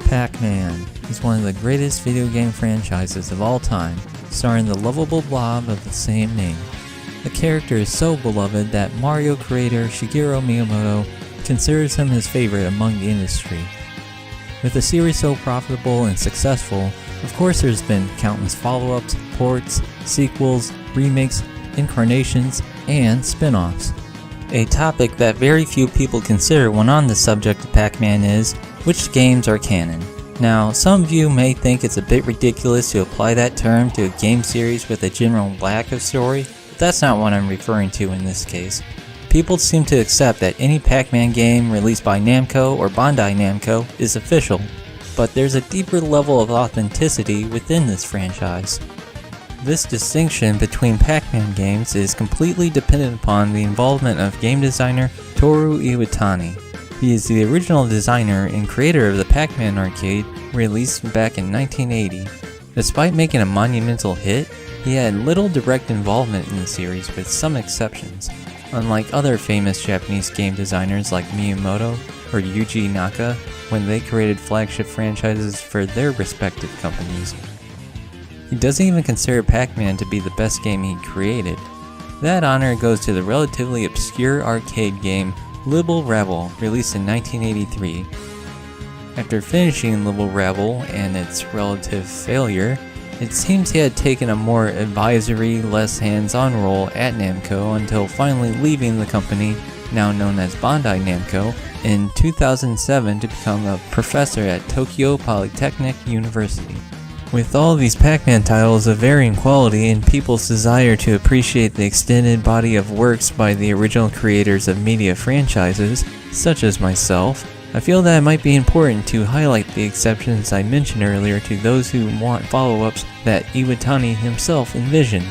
Pac-Man is one of the greatest video game franchises of all time, starring the lovable blob of the same name. The character is so beloved that Mario creator Shigeru Miyamoto considers him his favorite among the industry. With the series so profitable and successful, of course there's been countless follow-ups, ports, sequels, remakes, incarnations, and spin-offs. A topic that very few people consider when on the subject of Pac-Man is, which games are canon? Now, some of you may think it's a bit ridiculous to apply that term to a game series with a general lack of story, but that's not what I'm referring to in this case. People seem to accept that any Pac-Man game released by Namco or Bandai Namco is official, but there's a deeper level of authenticity within this franchise. This distinction between Pac-Man games is completely dependent upon the involvement of game designer Toru Iwatani. He is the original designer and creator of the Pac-Man arcade, released back in 1980. Despite making a monumental hit, he had little direct involvement in the series with some exceptions, unlike other famous Japanese game designers like Miyamoto or Yuji Naka when they created flagship franchises for their respective companies. He doesn't even consider Pac-Man to be the best game he created. That honor goes to the relatively obscure arcade game Libble Rabble, released in 1983. After finishing Libble Rabble and its relative failure, it seems he had taken a more advisory, less hands-on role at Namco until finally leaving the company, now known as Bandai Namco, in 2007 to become a professor at Tokyo Polytechnic University. With all these Pac-Man titles of varying quality and people's desire to appreciate the extended body of works by the original creators of media franchises, such as myself, I feel that it might be important to highlight the exceptions I mentioned earlier to those who want follow-ups that Iwatani himself envisioned.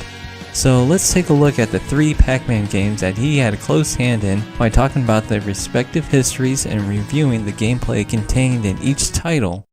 So let's take a look at the 3 Pac-Man games that he had a close hand in by talking about their respective histories and reviewing the gameplay contained in each title.